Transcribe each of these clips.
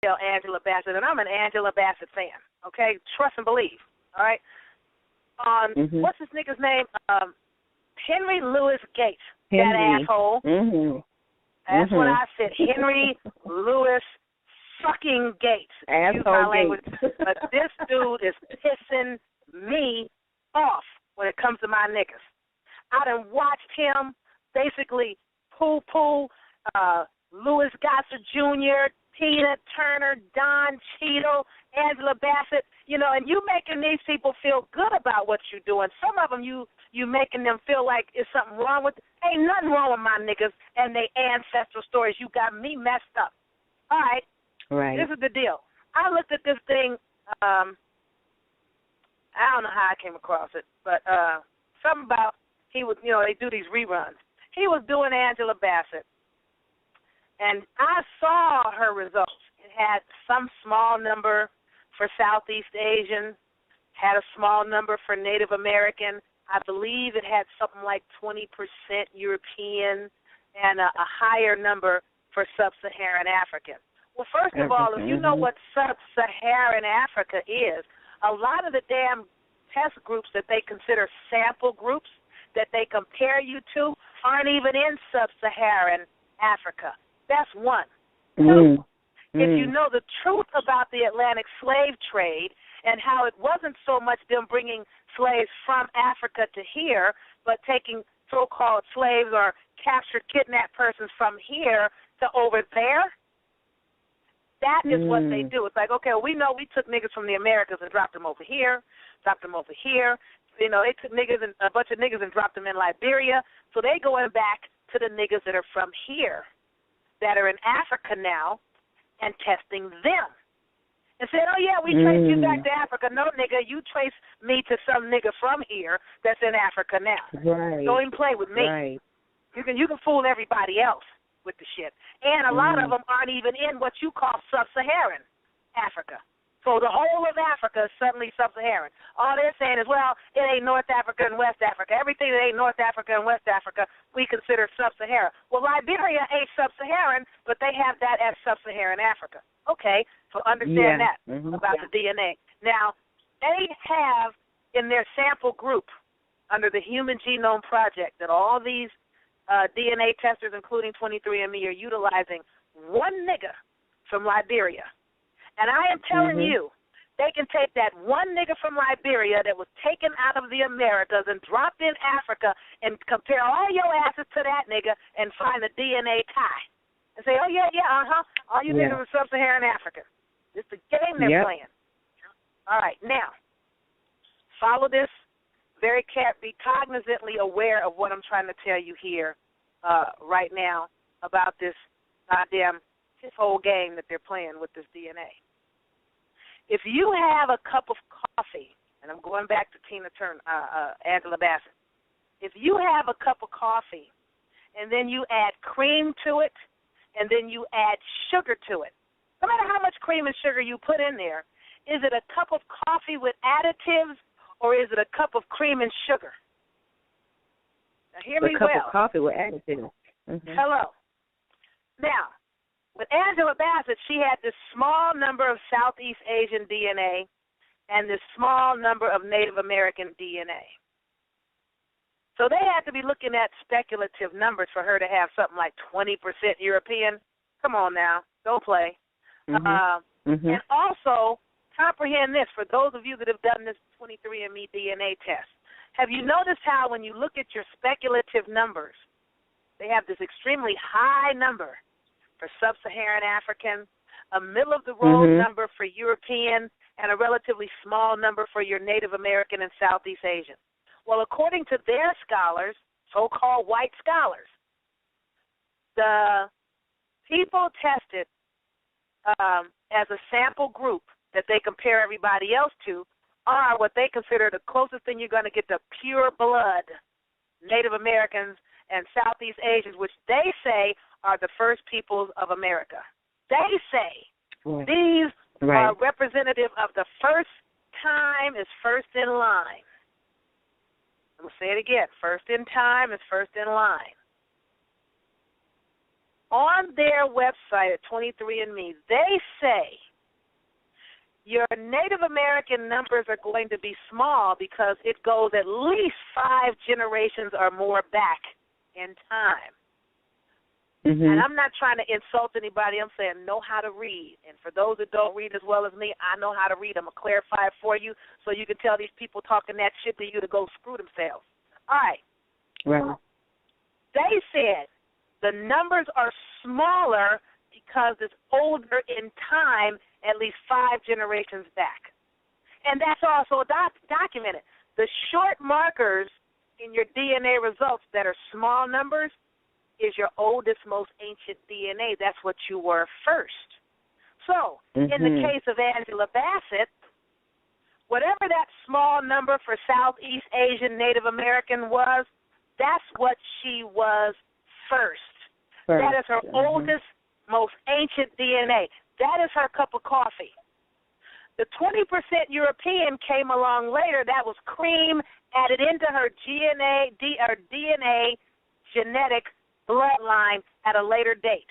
Angela Bassett, and I'm an Angela Bassett fan. Okay, trust and believe. All right. What's this nigga's name? Henry Louis Gates. That asshole. That's what I said. Henry Louis fucking Gates. Use my language. But this dude is pissing me off when it comes to my niggas. I done watched him basically poo-poo Louis Gossett Jr., Tina Turner, Don Cheadle, Angela Bassett, and you making these people feel good about what you're doing. Some of them you making them feel like there's something wrong with. Ain't nothing wrong with my niggas and they ancestral stories. You got me messed up. All right. Right. This is the deal. I looked at this thing. I don't know how I came across it, but something about he was, they do these reruns. He was doing Angela Bassett, and I saw her results. It had some small number for Southeast Asian, had a small number for Native American. I believe it had something like 20% European and a higher number for Sub-Saharan African. Well, first of all, if you know what Sub-Saharan Africa is, a lot of the damn test groups that they consider sample groups that they compare you to aren't even in Sub-Saharan Africa. That's one. Two, if you know the truth about the Atlantic slave trade and how it wasn't so much them bringing slaves from Africa to here, but taking so-called slaves or captured, kidnapped persons from here to over there, that is what they do. It's like, okay, well, we know we took niggas from the Americas and dropped them over here, dropped them over here. They took niggas and a bunch of niggas and dropped them in Liberia. So they going back to the niggas that are from here, that are in Africa now, and testing them. And said, oh, yeah, we traced you back to Africa. No, nigga, you trace me to some nigga from here that's in Africa now. Right. Don't even play with me. Right. You can fool everybody else with the shit. And a lot of them aren't even in what you call Sub-Saharan Africa. So the whole of Africa is suddenly Sub-Saharan. All they're saying is, well, it ain't North Africa and West Africa. Everything that ain't North Africa and West Africa, we consider Sub-Saharan. Well, Liberia ain't Sub-Saharan, but they have that as Sub-Saharan Africa. Okay, so understand that about the DNA. Now, they have in their sample group under the Human Genome Project that all these DNA testers, including 23andMe, are utilizing one nigga from Liberia. And I am telling you, they can take that one nigga from Liberia that was taken out of the Americas and dropped in Africa and compare all your asses to that nigga and find a DNA tie. And say, oh, yeah, all you niggas are Sub-Saharan African. It's the game they're playing. All right, now, follow this. Be cognizantly aware of what I'm trying to tell you here right now about this whole game that they're playing with this DNA. If you have a cup of coffee, and I'm going back to Angela Bassett, if you have a cup of coffee and then you add cream to it and then you add sugar to it, no matter how much cream and sugar you put in there, is it a cup of coffee with additives or is it a cup of cream and sugar? Now, hear me well. A cup of coffee with additives. Hello. Now, with Angela Bassett, she had this small number of Southeast Asian DNA and this small number of Native American DNA. So they had to be looking at speculative numbers for her to have something like 20% European. Come on now. Don't play. And also, comprehend this, for those of you that have done this 23andMe DNA test. Have you noticed how when you look at your speculative numbers, they have this extremely high number for Sub-Saharan African, a middle-of-the-road number for European, and a relatively small number for your Native American and Southeast Asian? Well, according to their scholars, so-called white scholars, the people tested as a sample group that they compare everybody else to are what they consider the closest thing you're going to get to pure blood Native Americans and Southeast Asians, which they say are the first peoples of America. They say these are representative of the first time is first in line. I'm going to say it again. First in time is first in line. on their website at 23andMe, they say your Native American numbers are going to be small because it goes at least 5 generations or more back in time. And I'm not trying to insult anybody. I'm saying know how to read. And for those that don't read as well as me, I know how to read. I'm going to clarify it for you so you can tell these people talking that shit to you to go screw themselves. All right. Right. They said the numbers are smaller because it's older in time, at least 5 generations back. And that's also documented. The short markers in your DNA results that are small numbers is your oldest, most ancient DNA. That's what you were first. So, in the case of Angela Bassett, whatever that small number for Southeast Asian Native American was, that's what she was first. That is her oldest, most ancient DNA. That is her cup of coffee. The 20% European came along later. That was cream added into her DNA genetic bloodline at a later date.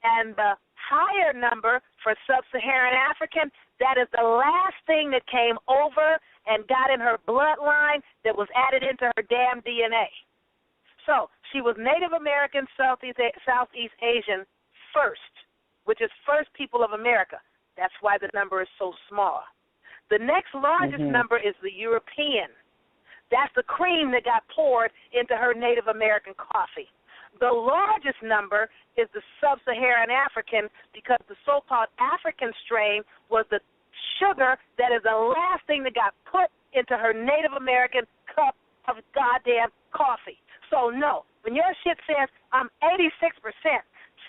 And the higher number for sub-Saharan African, that is the last thing that came over and got in her bloodline that was added into her damn DNA. So she was Native American, Southeast Asian first, which is first people of America. That's why the number is so small. The next largest number is the European. That's the cream that got poured into her Native American coffee. The largest number is the sub-Saharan African because the so-called African strain was the sugar that is the last thing that got put into her Native American cup of goddamn coffee. So, no, when your shit says I'm 86%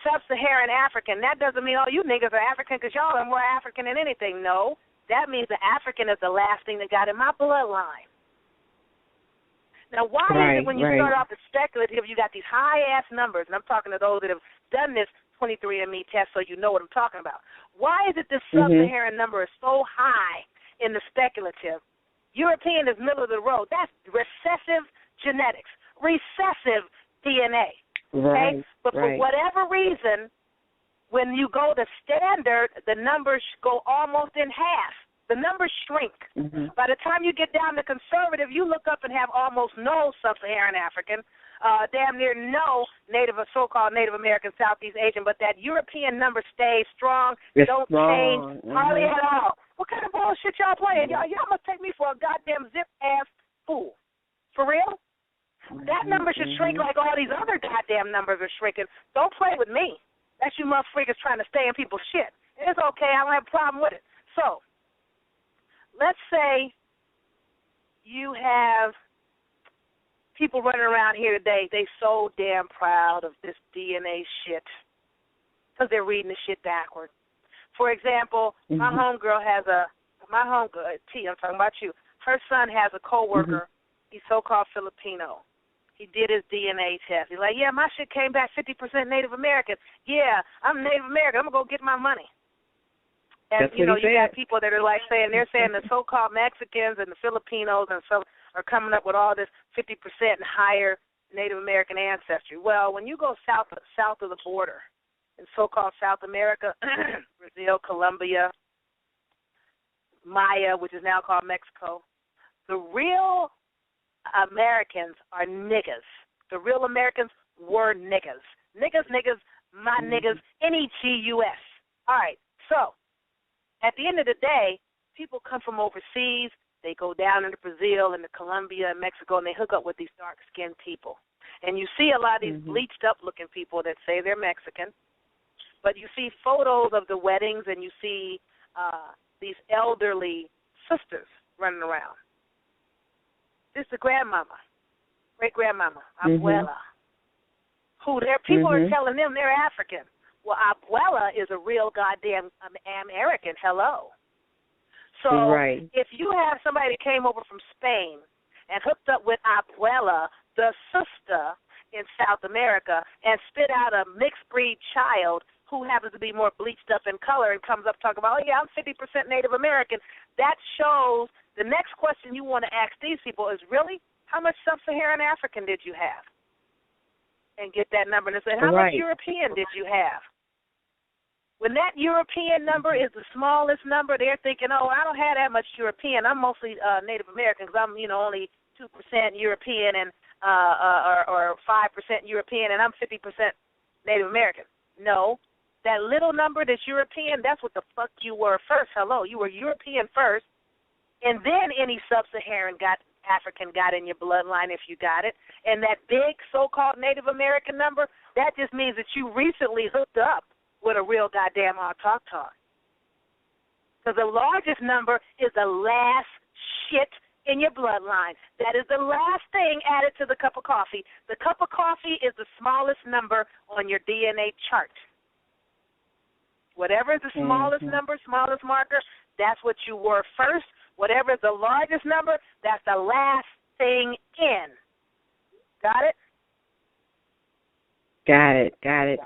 sub-Saharan African, that doesn't mean, oh, you niggas are African because y'all are more African than anything. No, that means the African is the last thing that got in my bloodline. Now, why is it when you start off the speculative, you got these high-ass numbers, and I'm talking to those that have done this 23andMe test so you know what I'm talking about. Why is it this sub-Saharan number is so high in the speculative? European is middle of the road. That's recessive genetics, recessive DNA. Okay? But for whatever reason, when you go to standard, the numbers go almost in half. The numbers shrink. By the time you get down to conservative, you look up and have almost no sub-Saharan African, damn near no so-called Native American, Southeast Asian, but that European number stays strong, don't change hardly at all. What kind of bullshit y'all playing? Y'all must take me for a goddamn zip-ass fool. For real? That number should shrink like all these other goddamn numbers are shrinking. Don't play with me. That's you motherfuckers trying to stay in people's shit. It's okay. I don't have a problem with it. So, let's say you have people running around here today, they so damn proud of this DNA shit because they're reading the shit backward. For example, my homegirl T, I'm talking about you, her son has a coworker, he's so-called Filipino. He did his DNA test. He's like, yeah, my shit came back 50% Native American. Yeah, I'm Native American. I'm going to go get my money. And, you got people that are like they're saying the so-called Mexicans and the Filipinos and so are coming up with all this 50% and higher Native American ancestry. Well, when you go south of the border in so-called South America, Brazil, Colombia, Maya, which is now called Mexico, the real Americans are niggas. The real Americans were niggas. Niggas, my niggas, N-E-G-U-S. All right, so at the end of the day, people come from overseas. They go down into Brazil, into Colombia, and Mexico, and they hook up with these dark-skinned people. And you see a lot of these bleached-up-looking people that say they're Mexican, but you see photos of the weddings, and you see these elderly sisters running around. This is the grandmama, great-grandmama, abuela, who people are telling them they're African. Well, abuela is a real goddamn American. Hello. So if you have somebody that came over from Spain and hooked up with abuela, the sister in South America, and spit out a mixed-breed child who happens to be more bleached up in color and comes up talking about, oh, yeah, I'm 50% Native American, that shows the next question you want to ask these people is, really, how much sub-Saharan African did you have? and get that number. And say, how much European did you have? When that European number is the smallest number, they're thinking, oh, I don't have that much European. I'm mostly Native American because I'm, only 2% European and or 5% European, and I'm 50% Native American. No, that little number that's European, that's what the fuck you were first. Hello, you were European first, and then any sub-Saharan African got in your bloodline if you got it. And that big so-called Native American number, that just means that you recently hooked up with a real goddamn Autochton. Because the largest number is the last shit in your bloodline. That is the last thing added to the cup of coffee. The cup of coffee is the smallest number on your DNA chart. Whatever is the smallest number, smallest marker, that's what you were first. Whatever is the largest number, that's the last thing in. Got it? Got it.